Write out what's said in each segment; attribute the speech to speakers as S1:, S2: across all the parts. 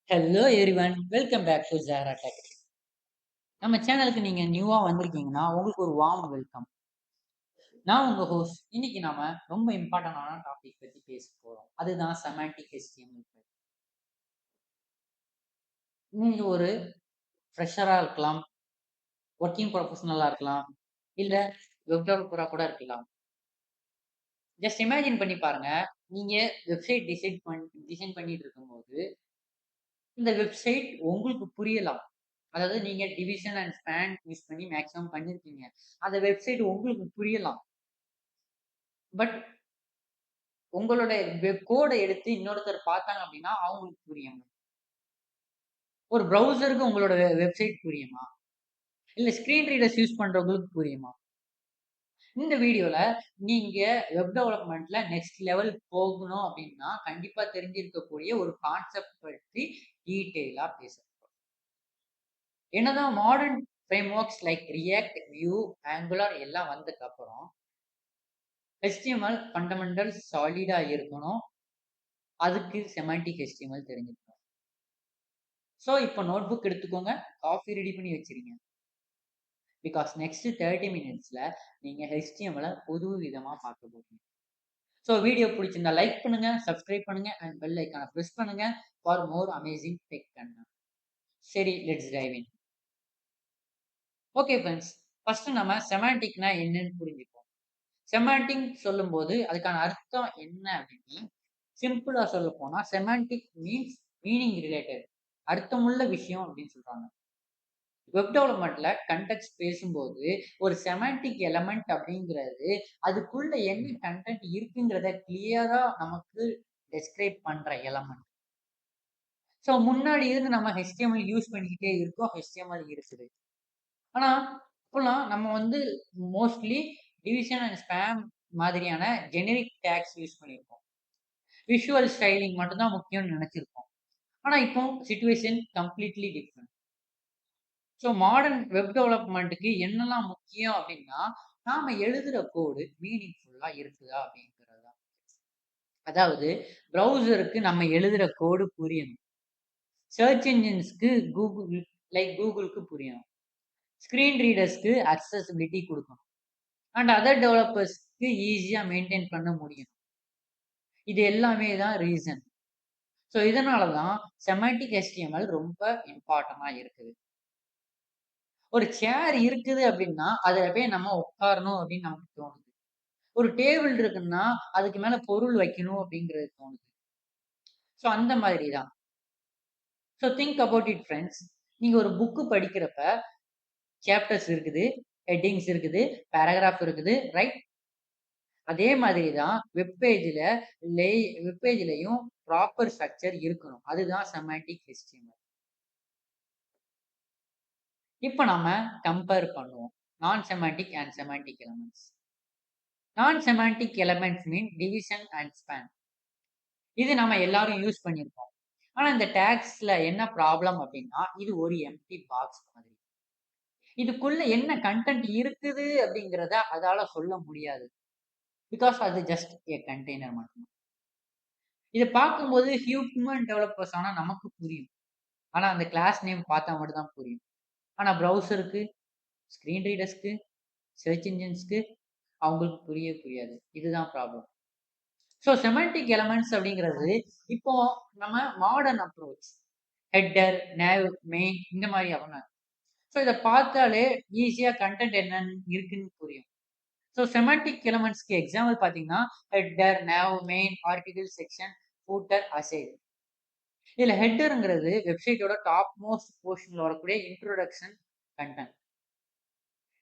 S1: Hello everyone, welcome back to Zara tech. நம்ம சேனலுக்கு நீங்க நியூவா வந்திருக்கீங்கன்னா உங்களுக்கு ஒரு வார்ம் வெல்கம். நான் உங்க ஹோஸ்ட். இன்னைக்கு நாம ரொம்ப இம்பார்ட்டன்டான டாபிக் பத்தி பேச போறோம். அதுதான் செமாண்டிக் HTML. நீங்க ஒரு ஃப்ரெஷரா இருக்கலாம், ஒர்க்கிங் ப்ரொஃபஷனலா இருக்கலாம், இல்ல வெப் டெவலப்பரா கூட இருக்கலாம். ஜஸ்ட் இமேஜின் பண்ணி பாருங்க, நீங்க வெப்சைட் டிசைன் பண்ணிட்டு இருக்கும்போது இந்த வெப்சைட் உங்களுக்கு புரியலாம். அதாவது நீங்க டிவிஷன் அண்ட் ஸ்பேன் யூஸ் பண்ணி மேக்ஸிமம் பண்ணிருக்கீங்க. அந்த வெப்சைட் உங்களுக்கு புரியலாம். பட் உங்களோட வெப் கோட எடுத்து இன்னொருத்தர் பார்த்தாங்க அப்படின்னா அவங்களுக்கு புரியும். ஒரு ப்ரௌசருக்கு உங்களோட வெப்சைட் புரியுமா? இல்ல ஸ்கிரீன் ரீடர்ஸ் யூஸ் பண்றவங்களுக்கு புரியுமா? இந்த வீடியோல நீங்க வெப் டெவலப்மெண்ட்ல நெக்ஸ்ட் லெவல் போகணும் அப்படின்னா கண்டிப்பா தெரிஞ்சிருக்கக்கூடிய ஒரு கான்செப்ட் பத்தி டீட்டெயிலா பேசுறோம். என்னதான் modern frameworks like React, Vue, Angular எல்லாம் வந்ததுக்கு அப்புறம் HTML ஃபண்டமெண்டல்ஸ் சாலிடா இருக்கணும். அதுக்கு செமாண்டிக் HTML தெரிஞ்சிருக்கணும். ஸோ இப்போ நோட் புக் எடுத்துக்கோங்க, காஃபி ரெடி பண்ணி வச்சிருங்க. பிகாஸ் நெக்ஸ்ட் 30 மினிட்ஸ்ல நீங்க HTML புது விதமா பார்க்க போறீங்க. ஸோ வீடியோ பிடிச்சிருந்தா லைக் பண்ணுங்க, சப்ஸ்கிரைப் பண்ணுங்க அண்ட் பெல் ஐக்கான ப்ரெஸ் பண்ணுங்க for more amazing tech content. சரி, let's dive in. Okay friends, first நம்ம செமாண்டிக்னா என்னன்னு புரிஞ்சுப்போம். செமாண்டிக் சொல்லும்போது அதுக்கான அர்த்தம் என்ன அப்படின்னு சிம்பிளா சொல்ல போனா செமாண்டிக் மீன்ஸ் மீனிங் ரிலேட்டட், அர்த்தமுள்ள விஷயம் அப்படின்னு சொல்றாங்க. வெப் டெவலப்மெண்ட்ல கண்டெக்ஸ்ட் பேசும்போது ஒரு செமாண்டிக் எலமெண்ட் அப்படிங்கிறது அதுக்குள்ள என்ன கண்டென்ட் இருக்குங்கிறத கிளியரா நமக்கு டெஸ்கிரைப் பண்ற எலமெண்ட். ஸோ முன்னாடி இருந்து நம்ம HTML யூஸ் பண்ணிக்கிட்டே இருக்கோம், HTML இருக்குது. ஆனா இப்போலாம் நம்ம மோஸ்ட்லி டிவிஷன் அண்ட் ஸ்பேம் மாதிரியான ஜெனரிக் டேக்ஸ் யூஸ் பண்ணியிருக்கோம். விஷுவல் ஸ்டைலிங் மட்டும்தான் முக்கியம்னு நினைச்சிருக்கோம். ஆனா இப்போ situation completely different. So modern web டெவலப்மெண்ட்டுக்கு என்னெல்லாம் முக்கியம் அப்படின்னா நாம எழுதுற கோடு மீனிங்ஃபுல்லா இருக்குதா அப்படிங்கிறது தான். அதாவது ப்ரௌசருக்கு நம்ம எழுதுற கோடு புரியணும். சர்ச் இன்ஜின்ஸ்க்கு கூகுளுக்கு புரியணும். ஸ்கிரீன் ரீடர்ஸ்க்கு அக்சசிபிலிட்டி கொடுக்கணும். அண்ட் அதர் டெவலப்பர்ஸ்க்கு ஈஸியா மெயின்டைன் பண்ண முடியும். இது எல்லாமே தான் ரீசன். ஸோ இதனால தான் செமாண்டிக் HTML ரொம்ப இம்பார்ட்டண்டா இருக்குது. ஒரு சேர் இருக்குது அப்படின்னா அதுல போய் நம்ம உட்காரணும் அப்படின்னு நமக்கு தோணுது. ஒரு டேபிள் இருக்குன்னா அதுக்கு மேல பொருள் வைக்கணும் அப்படிங்கிறது தோணுது. ஸோ அந்த மாதிரி தான். So think about it friends. நீங்க ஒரு புக்கு படிக்கிறப்ப சாப்டர்ஸ் இருக்குது, ஹெட்டிங்ஸ் இருக்குது, பேராகிராஃப் இருக்குது, ரைட்? அதே மாதிரி தான் வெப் பேஜ்லயும் ப்ராப்பர் ஸ்ட்ரக்சர் இருக்கணும். அதுதான் செமாண்டிக் HTML. இப்போ நம்ம கம்பேர் பண்ணுவோம் நான் செமாண்டிக் அண்ட் செமாண்டிக் எலமெண்ட்ஸ். நான் semantic elements mean division and span. இது நம்ம எல்லாரும் யூஸ் பண்ணியிருக்கோம். ஆனா இந்த டேக்ஸ்ல என்ன ப்ராப்ளம் அப்படின்னா இது ஒரு எம்ப்டி பாக்ஸ் மாதிரி. இதுக்குள்ள என்ன கண்டென்ட் இருக்குது அப்படிங்கிறத அதால சொல்ல முடியாது. பிகாஸ் அது ஜஸ்ட் ஏ கண்டெய்னர் மட்டும். இதை பார்க்கும்போது ஹியூமன் டெவலப்பர்ஸ் ஆனா நமக்கு புரியும். ஆனா அந்த கிளாஸ் நேம் பார்த்தா மட்டும் தான் புரியும். ஆனா ப்ரௌசருக்கு, ஸ்கிரீன் ரீடர்ஸ்க்கு, சர்ச் இன்ஜின்ஸ்க்கு அவங்களுக்கு புரியாது. இதுதான் ப்ராப்ளம். ஸோ செமாண்டிக் எலமெண்ட்ஸ் அப்படிங்கிறது இப்போ நம்ம modern approach header, nav, main இந்த மாதிரி அவங்க. ஸோ இதை பார்த்தாலே ஈஸியா கண்டென்ட் என்னன்னு இருக்குன்னு புரியும். ஸோ செமாண்டிக் எலமெண்ட்ஸ்க்கு எக்ஸாம்பிள் பார்த்தீங்கன்னா header, nav, main, article, section, footer, aside. இதுல ஹெட்டருங்கிறது வெப்சைட்டோட டாப் மோஸ்ட் போர்ஷன்ல வரக்கூடிய இன்ட்ரோடக்ஷன் கண்டென்ட்.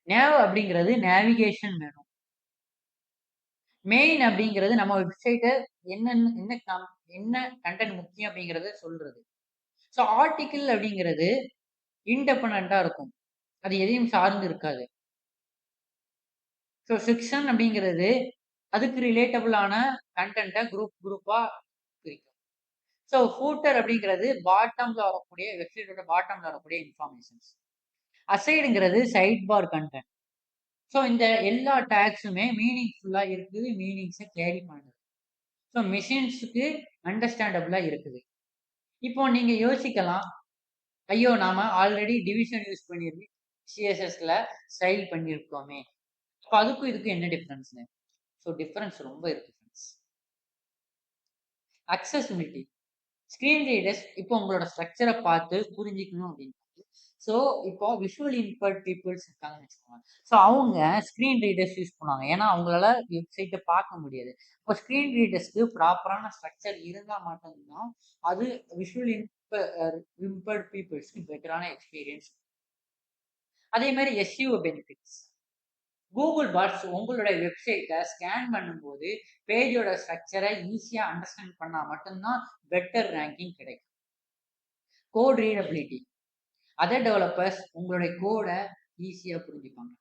S1: நேவ் அப்படிங்கிறது நேவிகேஷன் வேணும். மெயின் அப்படிங்கிறது நம்ம வெப்சைட்டை என்ன கண்டென்ட் முக்கியம் அப்படிங்கிறத சொல்றது. ஸோ ஆர்டிகிள் அப்படிங்கிறது இன்டிபெண்டண்டா இருக்கும். அது எதையும் சார்ந்து இருக்காது. ஸோ செக்ஷன் அப்படிங்கிறது அதுக்கு ரிலேட்டபிளான கண்டென்ட்டை குரூப்பா பிரிக்கும். ஸோ ஃபூட்டர் அப்படிங்கிறது பாட்டம்ல வரக்கூடிய வெப்சைட்டோட பாட்டம்ல வரக்கூடிய இன்ஃபர்மேஷன்ஸ். அசைடுங்கிறது சைட் பார் கண்டென்ட். ஸோ இந்த எல்லா டேக்ஸுமே மீனிங்ஃபுல்லா இருக்குது, மீனிங்ஸை கேரி பண்ணுது. ஸோ மெஷின்ஸுக்கு அண்டர்ஸ்டாண்டபிளா இருக்குது. இப்போ நீங்க யோசிக்கலாம், ஐயோ! நாம ஆல்ரெடி டிவிஷன் யூஸ் பண்ணியிருக்கு. சிஎஸ்எஸ்ல ஸ்டைல் பண்ணியிருக்கோமே. அப்ப அதுக்கும் இதுக்கும் என்ன டிஃபரன்ஸ்ன்னு? ஸோ டிஃபரன்ஸ் ரொம்ப இருக்கு ஃபிரெண்ட்ஸ். அக்சஸிபிலிட்டி. ஸ்க்ரீன் ரீடர்ஸ் இப்போ உங்களோட ஸ்ட்ரக்சர பார்த்து புரிஞ்சுக்கணும் அப்படின்னா, ஸோ இப்போ விஷுவல் இம்பேர்ட் பீப்பிள்ஸ் இருக்காங்கன்னு வச்சுக்கோங்க. ஸோ அவங்க ஸ்க்ரீன் ரீடர்ஸ் யூஸ் பண்ணுவாங்க. ஏன்னா அவங்களால வெப்சைட்ட பார்க்க முடியாது. இப்போ ஸ்க்ரீன் ரீடர்ஸ்க்கு ப்ராப்பரான ஸ்ட்ரக்சர் இருந்தா மட்டும் தான் அது விஷுவல் இம்பேர்ட் பீப்பிள்ஸ்க்கு பெட்டரான எக்ஸ்பீரியன்ஸ். அதே மாதிரி எஸ்இஓ பெனிஃபிட்ஸ். கூகுள் பாட்ஸ் உங்களோட வெப்சைட்டை ஸ்கேன் பண்ணும்போது பேஜோட ஸ்ட்ரக்சரை ஈஸியா அண்டர்ஸ்டாண்ட் பண்ணா மட்டும்தான் பெட்டர் ரேங்கிங் கிடைக்கும். Code readability. அதர் டெவலப்பர்ஸ் உங்களுடைய கோடை ஈஸியா புரிஞ்சுப்பாங்க.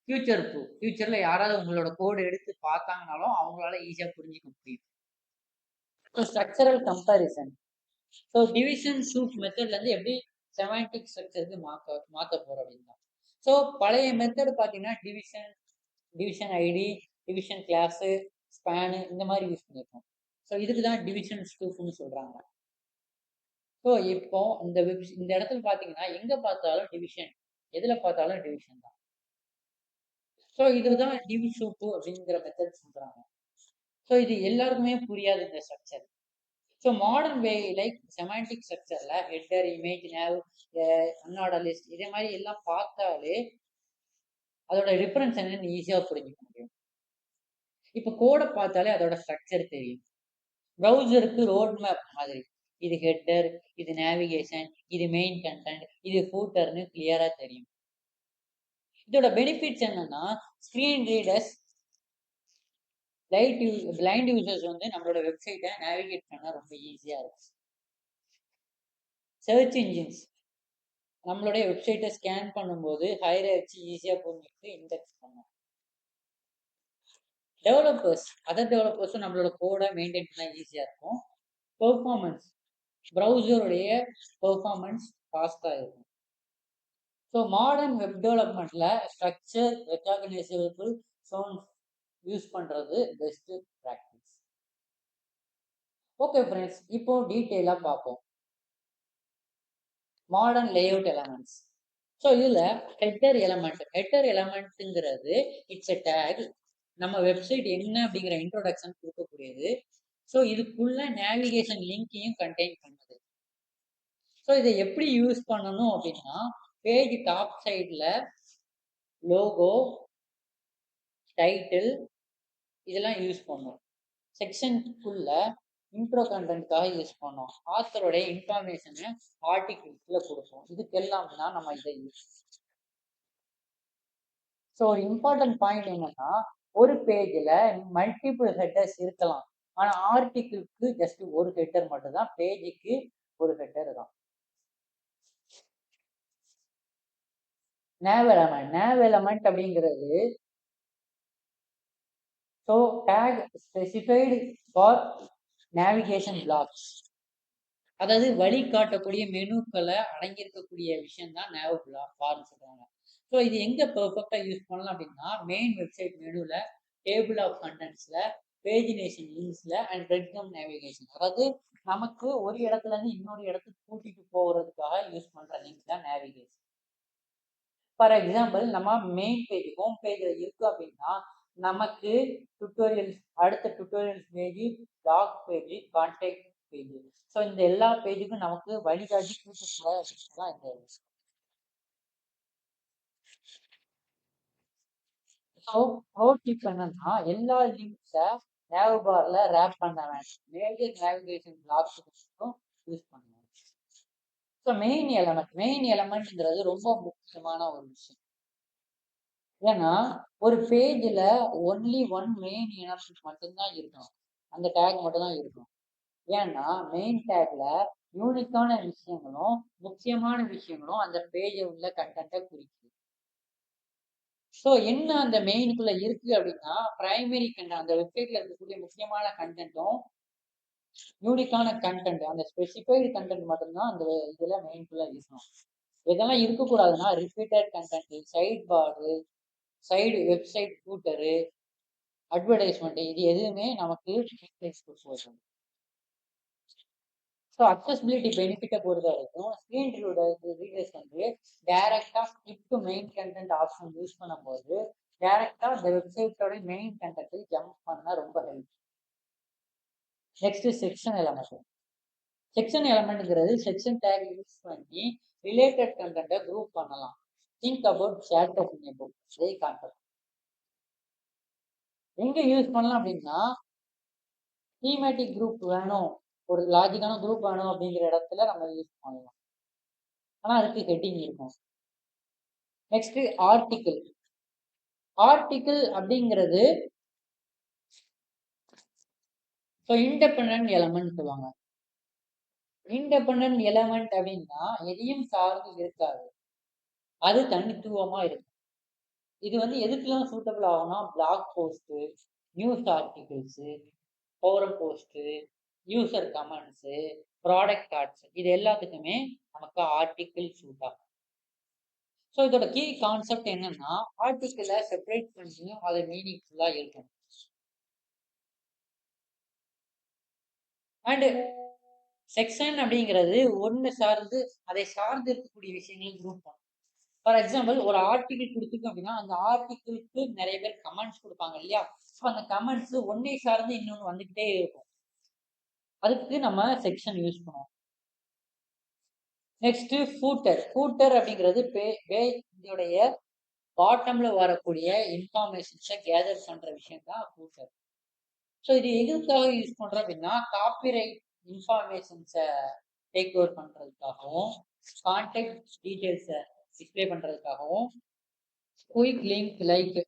S1: Future proof. ஃபியூச்சர்ல யாராவது உங்களோட கோடு எடுத்து பார்த்தாங்கனாலும் அவங்களால ஈஸியா புரிஞ்சுக்க முடியும். So structural comparison. So division suit மெத்தட்ல இருந்து எப்படி செமாண்டிக் ஸ்ட்ரக்சருக்கு மாத்த போறோம் அப்படின்னா, ஸோ பழைய மெத்தட் பார்த்தீங்கன்னா division ID, division class, span இந்த மாதிரி யூஸ் பண்ணியிருக்கோம். ஸோ இதுக்கு தான் டிவிஷன் ஸ்டூஃப்னு சொல்றாங்க. ஸோ இப்போ இந்த இடத்துல பார்த்தீங்கன்னா எங்க பார்த்தாலும் டிவிஷன், எதுல பார்த்தாலும் டிவிஷன் தான். ஸோ இதுதான் டிவி சூப்பு அப்படிங்கிற மெத்தட் சொல்றாங்க. ஸோ இது எல்லாருக்குமே புரியாது இந்த structure. So modern way like semantic ஸ்ட்ரக்சர்ல header, image, nav, unorder list இதே மாதிரி எல்லாம் பார்த்தாலே அதோட டிஃபரன்ஸ் என்னன்னு ஈஸியா புரிஞ்சுக்க முடியும். இப்போ கோடை பார்த்தாலே அதோட ஸ்ட்ரக்சர் தெரியும். ப்ரௌசருக்கு ரோட் மேப் மாதிரி. இது ஹெட்டர், இது நேவிகேஷன், இது மெயின் கண்டென்ட், இது ஃபூட்டர்னு கிளியரா தெரியும். இதோட பெனிஃபிட்ஸ் என்னன்னா, ஸ்கிரீன் ரீடர்ஸ் பிளைண்ட் யூசர்ஸ் வந்து நம்மளோட வெப்சைட்டை நேவிகேட் பண்ண ரொம்ப ஈஸியா இருக்கும். சர்ச் இன்ஜின்ஸ் நம்மளுடைய வெப்சைட்டை ஸ்கேன் பண்ணும்போது ஹையரை வச்சு ஈஸியா புரிஞ்சுக்கிட்டு இண்டெக்ஸ் பண்ணும். அதர் டெவலப்பர்ஸும் நம்மளோட கோடை மெயின்டைன் பண்ண ஈஸியா இருக்கும். பெர்ஃபார்மன்ஸ் ப்ரௌசருடைய பெர்ஃபார்மன்ஸ் ஃபாஸ்டா இருக்கும். ஸோ மாடர்ன் வெப் டெவலப்மெண்ட்ல ஸ்ட்ரக்சர், ரெகக்னைசபிள் சவுண்ட் யூஸ் பண்றது பெஸ்ட் ப்ராக்டிஸ். ஓகே ஃப்ரெண்ட்ஸ், இப்போ டீட்டெயிலாக பார்ப்போம். Modern layout elements. ஸோ இதுல ஹெட்டர் எலமெண்ட்ங்கிறது இட்ஸ் எ டேக். நம்ம வெப்சைட் என்ன அப்படிங்கிற இன்ட்ரோடக்ஷன் கொடுக்கக்கூடியது. ஸோ இதுக்குள்ள நேவிகேஷன் லிங்கையும் கண்டெயின் பண்ணுது. ஸோ இதை எப்படி யூஸ் பண்ணணும் அப்படின்னா, பேஜ் டாப் சைடில் லோகோ, டைட்டில் இதெல்லாம் யூஸ் பண்ணும். செக்ஷனுக்குள்ள இன்ட்ரோ கண்டென்ட்காக யூஸ் பண்ணோம். ஆத்தருடைய இன்ஃபர்மேஷனை ஆர்டிகிள்ஸ்ல கொடுப்போம். இதுக்கெல்லாம் தான் நம்ம இதை யூஸ். ஸோ ஒரு இம்பார்ட்டன்ட் பாயிண்ட் என்னன்னா, ஒரு பேஜ்ல மல்டிபிள் ஹெட்டர்ஸ் இருக்கலாம். ஆனா ஆர்டிகிளுக்கு ஜஸ்ட் ஒரு ஹெட்டர் மட்டும் தான், பேஜுக்கு ஒரு ஹெட்டர் தான். நேவ் எலமெண்ட் அப்படிங்கிறது so tag specified for navigation blocks. அதாவது வழிகாட்டக்கூடிய மெனுக்களை அடங்கியிருக்கக்கூடிய விஷயம் தான் நேவ் பார்னு சொல்றாங்க. ஸோ இது எங்க பெர்ஃபெக்டா யூஸ் பண்ணலாம் அப்படின்னா, மெயின் வெப்சைட் மெனுல, டேபிள் ஆஃப் கண்டென்ட்ஸ்ல, பேஜினேஷன் லிங்க்ஸ்ல அண்ட் ரெட்கம் நேவிகேஷன். அதாவது நமக்கு ஒரு இடத்துல இருந்து இன்னொரு இடத்துக்கு கூட்டிட்டு போகிறதுக்காக யூஸ் பண்ற லிங்க் தான் நேவிகேஷன். ஃபார் எக்ஸாம்பிள், நம்ம மெயின் பேஜ் ஹோம் பேஜ்ல இருக்கு அப்படின்னா நமக்கு டுட்டோரியல்ஸ், அடுத்த tutorials page, doc page, contact page. So இந்த எல்லா பேஜுக்கும் நமக்கு வழிகாட்டி தான் இந்த. ஸோ ப்ரோ டிப் என்னன்னா, எல்லா லிங்க்ஸை நேவ் பார்ல ரேப் பண்ண வேண்டாம். மேஜர் நேவிகேஷன் பிளாக்ஸ் யூஸ் பண்ணுவோம். ஸோ மெயின் எலமெண்ட்ங்கிறது ரொம்ப முக்கியமான ஒரு விஷயம். ஏன்னா ஒரு பேஜ்ல ஒன்லி ஒன் மெயின் எலமெண்ட் மட்டும்தான் இருக்கணும். அந்த டேக் மட்டும் தான் இருக்கணும். ஏன்னா மெயின் டேக்ல யூனிக்கான விஷயங்களும் முக்கியமான விஷயங்களும் அந்த பேஜ் உள்ள கண்டென்ட்டை குறிக்குது. ஸோ என்ன அந்த மெயினுக்குள்ள இருக்கு அப்படின்னா, பிரைமரி கண்டென்ட், அந்த வெப்சைட்ல இருக்கக்கூடிய முக்கியமான கண்டென்ட்டும் யூனிக்கான கண்டென்ட், அந்த ஸ்பெசிஃபைடு கண்டென்ட் மட்டும்தான் அந்த இதுல மெயின்குள்ள இருக்கணும். இதெல்லாம் இருக்கக்கூடாதுன்னா ரிப்பீட்டட் கண்டென்ட், சைட் பாரு, சைடு வெப்சைட் ஃபூட்டரு, அட்வர்டைஸ்மெண்ட் இது எதுவுமே நமக்கு போகும். ஸோ அக்சசிபிலிட்டி பெனிஃபிட்டை பொறுத்த வரைக்கும் ஸ்க்ரீன் ரீடர்ஸ் வந்து டைரக்டாக skip to main content option use பண்ணும்போது டைரக்டாக இந்த வெப்சைட்டோட மெயின் கண்டென்ட்டை ஜம்ப் பண்ண ரொம்ப help. Next section element. Section எலமெண்ட்ங்கிறது செக்ஷன் டேக் யூஸ் பண்ணி ரிலேட்டட் கண்டென்ட்டை குரூப் பண்ணலாம். Think about chapter in a book, இதே கான்செப்ட். எங்க யூஸ் பண்ணலாம் அப்படின்னா தீமேட்டிக் குரூப் வேணும், ஒரு லாஜிக்கான குரூப் வேணும் அப்படிங்கிற இடத்துல நம்ம யூஸ் பண்ணலாம். ஆனால் அதுக்கு ஹெட்டிங் இருக்கும். Next article. ஆர்டிக்கிள் அப்படிங்கிறது இண்டிபெண்டன்ட் எலமெண்ட் சொல்லுவாங்க. இண்டிபெண்டன்ட் எலமெண்ட் அப்படின்னா எதையும் சார்ந்து இருக்காது, அது தனித்துவமா இருக்கும். இது வந்து எதுக்கெல்லாம் சூட்டபிள் ஆகும்னா blog post, news articles, forum post, user comments, product cards, இது எல்லாத்துக்குமே நமக்கு ஆர்டிக்கிள் சூட் ஆகும். ஸோ இதோட கீ கான்செப்ட் என்னன்னா ஆர்டிக்கிளை செப்பரேட் பண்ணி அது மீனிங்ஃபுல்லா இருக்கும். அண்ட் செக்ஷன் அப்படிங்கிறது ஒன்று சார்ந்து அதை சார்ந்து இருக்கக்கூடிய விஷயங்களை குரூப் பண்ணும். ஃபார் எக்ஸாம்பிள் ஒரு ஆர்டிகிள் கொடுத்துருக்கோம் அப்படின்னா அந்த ஆர்டிகிளுக்கு நிறைய பேர் கமெண்ட்ஸ் கொடுப்பாங்க இல்லையா? ஸோ அந்த கமெண்ட்ஸ் ஒன்னே சார்ந்து இன்னொன்று வந்துகிட்டே இருக்கும். அதுக்கு நம்ம செக்ஷன் யூஸ் பண்ணுவோம். Next footer. ஃபூட்டர் அப்படிங்கிறது பேஜோடைய பாட்டம்ல வரக்கூடிய இன்ஃபர்மேஷன்ஸை கேதர் பண்ற விஷயம் தான் ஃபூட்டர். ஸோ இது எதுக்காக யூஸ் பண்றோம் அப்படின்னா காப்பிரைட் இன்ஃபர்மேஷன்ஸை டேக் ஓவர் பண்றதுக்காகவும், கான்டாக்ட் டீடைல்ஸை டிஸ்பிளே பண்றதுக்காகவும், quick link like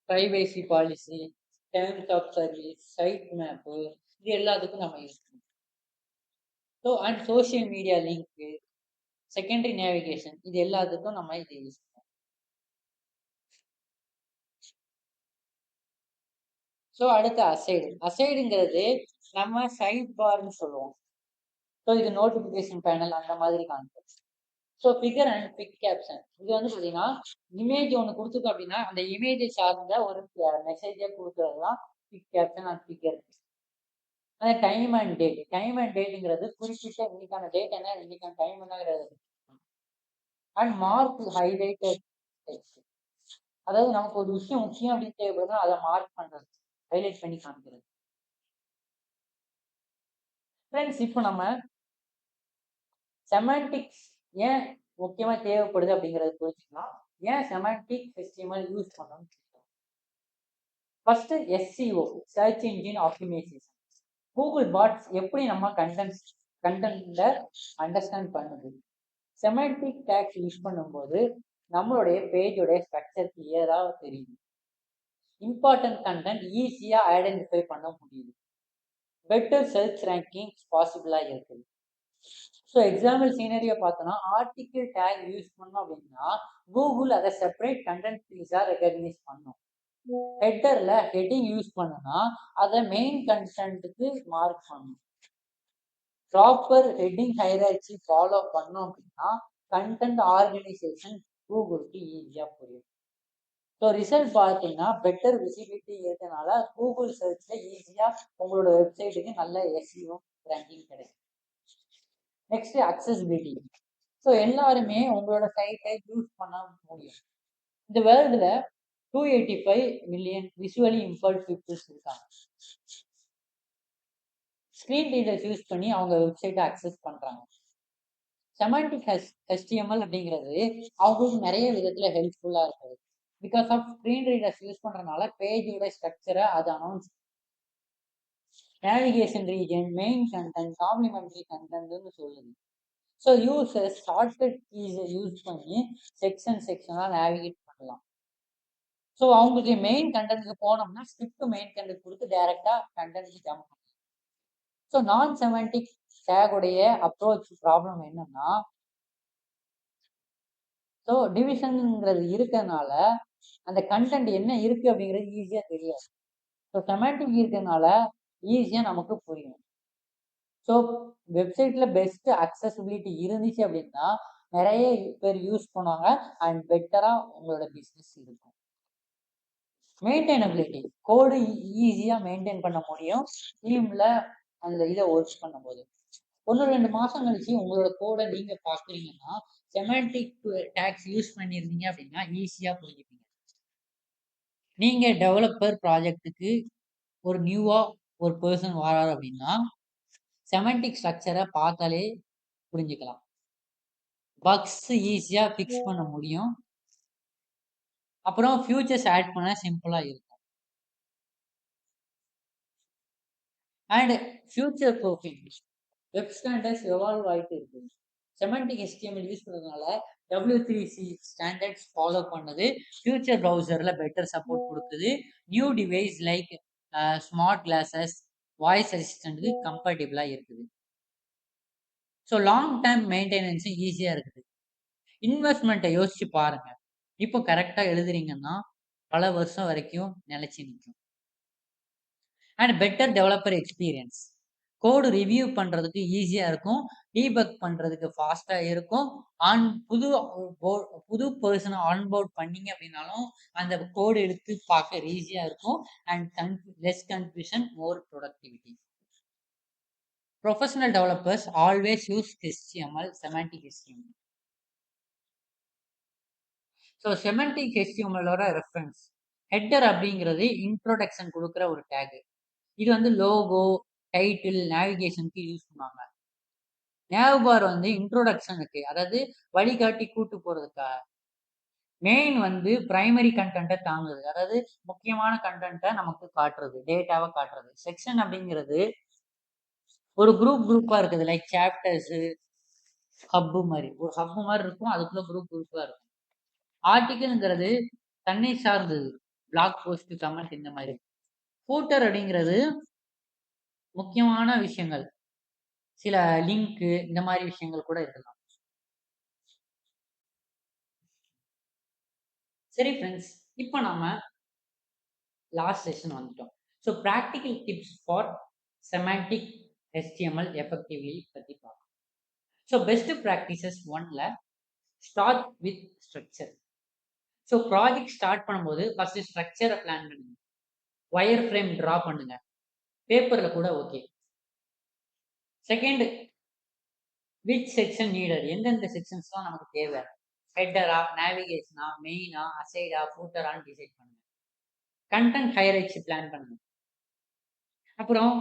S1: privacy policy, terms of service, site map, இது எல்லாத்துக்கும் நம்ம யூஸ் பண்ணுவோம். So and social media link, secondary navigation, இது எல்லாத்துக்கும் நம்ம இதை யூஸ் பண்ணுவோம். ஸோ அடுத்து அசைடு. அசைடுங்கிறது நம்ம சைட் பார்னு சொல்லுவோம். ஸோ இது நோட்டிஃபிகேஷன் பேனல் அந்த மாதிரி concept. So figure and fig caption, இது வந்து பார்த்தீங்கன்னா இமேஜ் ஒன்று கொடுத்துருக்கோம் அப்படின்னா அந்த இமேஜை சார்ந்த ஒரு மெசேஜை கொடுக்கறது தான் பிக் கேப்ஷன் அண்ட் ஃபிகர். அந்த time and date. Time and டேட்டுங்கிறது குறிப்பிட்ட இன்னைக்கான டேட் என்ன, இன்னைக்கான டைம் என்னங்கிறது. அண்ட் மார்க் ஹைலைட்டட் டெக்ஸ்ட், அதாவது நமக்கு ஒரு விஷயம் முக்கியம் அப்படின்னு தேவைப்படுதுன்னா அதை மார்க் பண்றது, ஹைலைட் பண்ணி காமிக்கிறது. ஃப்ரெண்ட்ஸ், இப்போ நம்ம செமாண்டிக்ஸ் ஏன் முக்கியமா தேவைப்படுது அப்படிங்கிறது புரிஞ்சுக்கலாம். ஏன் செமாண்டிக் HTML யூஸ் பண்ணணும். First SEO, search engine optimisation. Google bots எப்படி நம்ம கண்டென்ட்ல அண்டர்ஸ்டாண்ட் பண்ணுது. செமாண்டிக் டேக்ஸ் யூஸ் பண்ணும்போது நம்மளுடைய பேஜோடைய ஸ்ட்ரக்சர் கிளியரா தெரியுது. இம்பார்ட்டன்ட் கண்டென்ட் ஈஸியா ஐடென்டிஃபை பண்ண முடியுது. பெட்டர் சர்ச் ரேங்கிங் பாசிபிளா இருக்குது. ஸோ எக்ஸாம்பிள் சீனரியை பார்த்தோன்னா ஆர்டிக்கிள் டேக் யூஸ் பண்ணோம் அப்படின்னா கூகுள் அதை செப்பரேட் கண்டென்ட் பீஸா ரெகக்னைஸ் பண்ணும். ஹெட்டர்ல ஹெட்டிங் யூஸ் பண்ணுனா அதை மெயின் கண்டென்ட்டுக்கு மார்க் பண்ணும். ப்ராப்பர் ஹெட்டிங் ஹைரார்ச்சி ஃபாலோ பண்ணோம் அப்படின்னா கண்டென்ட் ஆர்கனைசேஷன் கூகுளுக்கு ஈஸியா புரியும். ஸோ ரிசல்ட் பார்த்தீங்கன்னா பெட்டர் விசிபிலிட்டி இருக்கனால கூகுள் சர்ச்ல ஈஸியா உங்களோட வெப்சைட்டுக்கு நல்ல SEO ரேங்கிங் கிடைக்கும். Next accessibility. ஸோ எல்லாருமே உங்களோட சைட்டை யூஸ் பண்ண முடியும். இந்த வேர்ல்டுல 285 மில்லியன் விசுவலி இம்பர்ட் பீப்புள்ஸ் இருக்காங்க. ஸ்க்ரீன் ரீடர்ஸ் யூஸ் பண்ணி அவங்க வெப்சைட்டை அக்சஸ் பண்றாங்க. செமாண்டிக் HTML அப்படிங்கிறது அவங்களுக்கு நிறைய விதத்துல ஹெல்ப்ஃபுல்லா இருக்குது. Because of screen readers use பண்றதுனால பேஜோட ஸ்ட்ரக்சரை அது announce, navigation region, main content, complementary கண்டென்ட்னு சொல்லுது. ஸோ யூசர்ஸ் ஷார்ட்கட் கீஸை யூஸ் பண்ணி செக்ஷனாக நேவிகேட் பண்ணலாம். ஸோ அவங்களுக்கு மெயின் கண்டென்ட்க்கு போனோம்னா ஸ்கிப் மெயின் கண்டென்ட் கொடுத்து டைரக்டா கண்டென்ட்க்கு ஜம்ப் பண்ணலாம். ஸோ நான் செமாண்டிக் டேகுடைய அப்ரோச் ப்ராப்ளம் என்னன்னா ஸோ டிவிஷன்ங்கிறது இருக்கிறதுனால அந்த கண்டென்ட் என்ன இருக்கு அப்படிங்கிறது ஈஸியா தெரியாது. ஸோ செமாண்டிக் இருக்கிறதுனால ஈஸியா நமக்கு புரியும். ஸோ வெப்சைட்ல பெஸ்ட் அக்சசிபிலிட்டி இருந்துச்சு அப்படின்னா நிறைய பேர் யூஸ் பண்ணுவாங்க அண்ட் பெட்டரா உங்களோட பிஸ்னஸ் இருக்கும். மெயின்டைனபிலிட்டி, கோடு ஈஸியா மெயின்டைன் பண்ண முடியும் டீம்ல அந்த இதை ஒர்க் பண்ணும்போது. 1 2 மாசம் கழிச்சு உங்களோட கோட நீங்க பார்க்குறீங்கன்னா, செமாண்டிக் டாக்ஸ் யூஸ் பண்ணியிருந்தீங்க அப்படின்னா, ஈஸியா புரிஞ்சுப்பீங்க. நீங்க டெவலப்பர் ப்ராஜெக்ட்டுக்கு ஒரு நியூவா ஒரு பெர்சன் வராரு அப்படின்னா, செமாண்டிக் ஸ்ட்ரக்சர பார்த்தாலே புரிஞ்சுக்கலாம். பக்ஸ் ஈஸியா ஃபிக்ஸ் பண்ண முடியும். அப்புறம் ஃபியூச்சர்ஸ் ஆட் பண்ண சிம்பிளா இருக்கும். And future proofing. Web standards evolve ஆயிட்டு இருக்கு. செமாண்டிக் HTML யூஸ் பண்றதுனால W3C ஸ்டாண்டர்ட்ஸ் ஃபாலோ பண்ணுது. ஃபியூச்சர் ப்ரௌசர்ல பெட்டர் சப்போர்ட் கொடுக்குது. New device like smart glasses, voice அசிஸ்டன்ட்க்கு கம்பேட்டிபிளா இருக்குது. ஸோ லாங் டேர்ம் மெயின்டெனன்ஸும் ஈஸியா இருக்குது. இன்வெஸ்ட்மெண்ட்டை யோசிச்சு பாருங்க. இப்போ கரெக்டா எழுதுறீங்கன்னா பல வருஷம் வரைக்கும் நிலைச்சு நிற்கும். And better developer experience. Code review பண்றதுக்கு ஈஸியா இருக்கும். டீபக் பண்றதுக்கு ஃபாஸ்டா இருக்கும். புது பர்சனை ஆன்போர்ட் பண்ணீங்க அப்படின்னாலும் அந்த கோடு எடுத்து பார்க்க ஈஸியா இருக்கும். And less confusion, more productivity. Professional developers always use HTML, semantic HTML. So semantic HTMLோட ரெஃபரன்ஸ் ஹெட்டர் அப்படிங்கிறது இன்ட்ரோடக்ஷன் கொடுக்குற ஒரு டேக். இது வந்து லோகோ, டைட்டில், நேவிகேஷனுக்கு யூஸ் பண்ணுவாங்க. நேவ் பார் வந்து இன்ட்ரோடக்ஷனுக்கு, அதாவது வழிகாட்டி கூட்டு போறதுக்காக. மெயின் வந்து பிரைமரி கண்டென்ட்டை தாங்குது, அதாவது முக்கியமான கண்டென்ட்டை நமக்கு காட்டுறது, டேட்டாவை காட்டுறது. செக்ஷன் அப்படிங்கிறது ஒரு குரூப்பா இருக்குது, லைக் சாப்டர்ஸ், ஹப்பு மாதிரி. ஒரு ஹப்பு மாதிரி இருக்கும், அதுக்குள்ள குரூப்பா இருக்கும். ஆர்டிகிள்ங்கிறது தன்னை சார்ந்தது, பிளாக் போஸ்ட், கமெண்ட் இந்த மாதிரி. ஃபூட்டர் அப்படிங்கிறது முக்கியமான விஷயங்கள், சில லிங்க் இந்த மாதிரி விஷயங்கள் கூட இருக்கலாம். சரி ஃப்ரெண்ட்ஸ், இப்போ நம்ம லாஸ்ட் செஷன் வந்துட்டோம். So practical tips for semantic HTML effectively பற்றி பார்க்கலாம். ஸோ பெஸ்ட் ப்ராக்டிசஸ் 1ல start with structure. So project start பண்ணும்போது ஃபர்ஸ்ட் ஸ்ட்ரக்சரை பிளான் பண்ணுங்க. வயர் ஃப்ரேம் ட்ரா பண்ணுங்க, பேப்பரில் கூட okay. Second, which section needed, எந்தெந்த செக்ஷன்ஸ்லாம் நமக்கு தேவை, ஹெட்டரா, நேவிகேஷனா, மெயினா, அசைடா, ஃபூட்டரான்னு டிசைட் பண்ணுங்க. கண்டென்ட் ஹையரைட்ஸ் பிளான் பண்ணுங்க. அப்புறம்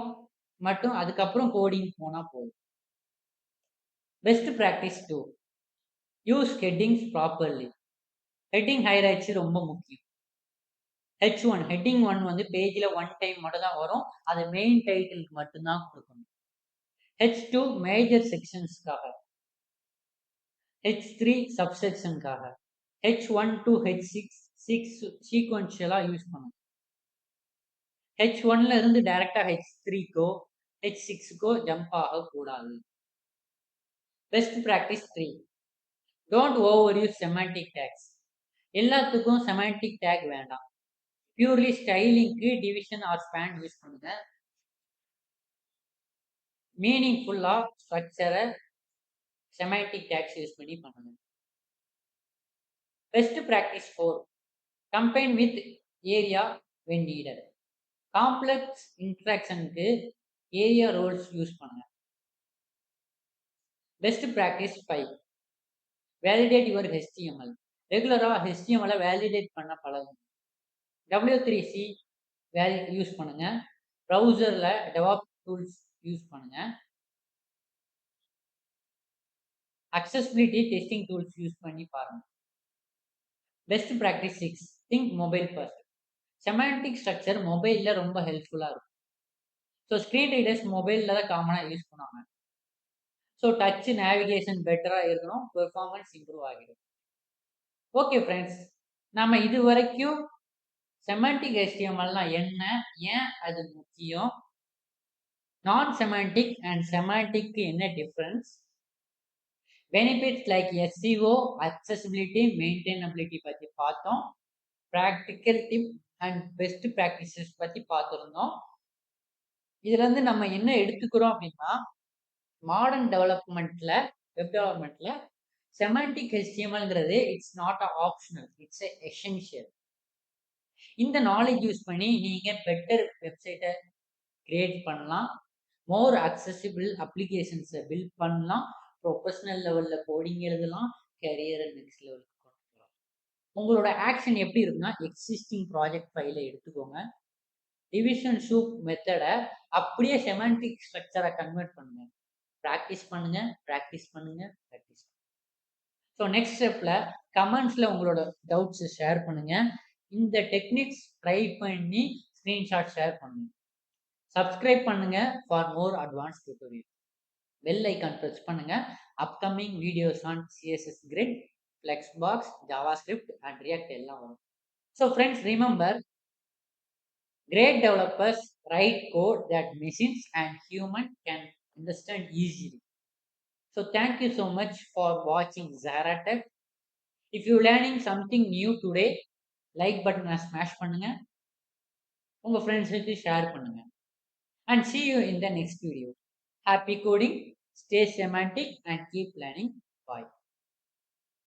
S1: அதுக்கப்புறம் கோடிங் போனா போதும். Best practice 2, use headings properly. Heading ஹையரைட்ஸ் ரொம்ப முக்கியம். H1 ஹெட்டிங் 1 வந்து பேஜில் 1 டைம் மட்டும் தான் வரும், அது மெயின் டைட்டிலுக்கு மட்டும்தான் கொடுக்கணும். H2 மேஜர் செக்ஷன்ஸ்க்காக, H3 சப்செக்ஷனுக்காக, H1 to H6 சீக்வன்ஷியலா யூஸ் பண்ணணும். H1ல இருந்து டைரக்டா H3க்கோ H6க்கோ ஜம்ப் ஆகக்கூடாது. Best practice 3, don't over use semantic tags. எல்லாத்துக்கும் செமாண்டிக் டேக் வேண்டாம். பியூர்லி ஸ்டைலிங்க்கு டிவிஷன் ஆர் ஸ்பேன் யூஸ் பண்ணுங்க. மீனிங்ஃபுல்லா ஸ்ட்ரக்சரை செமாண்டிக் டேக்ஸ் யூஸ் பண்ணி பண்ணுங்க. Best practice 4, combine with ARIA when needed. Complex இன்ட்ராக்ஷனுக்கு ஏரியா ரோல்ஸ் யூஸ் பண்ணுங்க. Best practice 5, validate your HTML. ரெகுலரா HTML வேலிடேட் பண்ண பழகும். W3C யூஸ் பண்ணுங்க. ப்ரௌசர்ல டெவாப் டூல்ஸ் யூஸ் பண்ணுங்க. அக்சசிபிலிட்டி டெஸ்டிங் டூல்ஸ் யூஸ் பண்ணி பாருங்க. Best practice 6, think mobile first. Semantic structure மொபைல்ல ரொம்ப ஹெல்ப்ஃபுல்லா இருக்கும். ஸோ ஸ்க்ரீன் ரீடர்ஸ் மொபைலில் தான் காமனாக யூஸ் பண்ணுவாங்க. ஸோ டச் நேவிகேஷன் பெட்டராக இருக்கணும், பெர்ஃபார்மன்ஸ் இம்ப்ரூவ் ஆகிடும். ஓகே ஃப்ரெண்ட்ஸ், நம்ம இது வரைக்கும் செமாண்டிக் HTMLனா என்ன, ஏன் அது முக்கியம், நான் செமாண்டிக் அண்ட் செமாண்டிக் என்ன difference, benefits like SEO, accessibility, maintainability பற்றி பார்த்தோம். Practical tip and best practices பற்றி பார்த்துருந்தோம். இதுலேருந்து நம்ம என்ன எடுத்துக்கிறோம் அப்படின்னா, மாடர்ன் டெவலப்மெண்ட்ல, வெப் டெவலப்மெண்ட்ல செமாண்டிக் HTMLங்கிறது it's not a optional, it's a essential. இந்த நாலேஜ் யூஸ் பண்ணி நீங்க பெட்டர் வெப்சைட்டை கிரியேட் பண்ணலாம். மோர் அக்சசிபிள் அப்ளிகேஷன்ஸை பில்ட் பண்ணலாம். ப்ரொஃபஷனல் லெவலில் கோடிங் எழுதலாம். கெரியரை நெக்ஸ்ட் லெவலுக்கு கொண்டு போகலாம். உங்களோட ஆக்ஷன் எப்படி இருக்குன்னா, எக்ஸிஸ்டிங் ப்ராஜெக்ட் ஃபைலை எடுத்துக்கோங்க. டிவிஷன் சூப் மெத்தடை அப்படியே செமான்டிக் ஸ்ட்ரக்சரை கன்வெர்ட் பண்ணுங்க. ப்ராக்டிஸ் பண்ணுங்க, ப்ராக்டிஸ் பண்ணுங்க, ப்ராக்டிஸ். ஸோ நெக்ஸ்ட் ஸ்டெப்பில் கமெண்ட்ஸில் உங்களோட டவுட்ஸை ஷேர் பண்ணுங்க. இந்த டெக்னிக்ஸ் ட்ரை பண்ணி ஸ்க்ரீன்ஷாட் ஷேர் பண்ணுங்க. சப்ஸ்கிரைப் பண்ணுங்க for more advance tutorial. Bell icon press பண்ணுங்க. Upcoming videos on CSS grid, flexbox, JavaScript and React எல்லாம் வரும். So friends, remember, great developers write code that machines and human can understand easily. So thank you so much for watching Zara Tech. If you learning something new today, like button smash பண்ணுங்க, உங்க ஃப்ரெண்ட்ஸுக்கு share பண்ணுங்க. And see you in the next video. Happy coding, stay semantic and keep learning. Bye.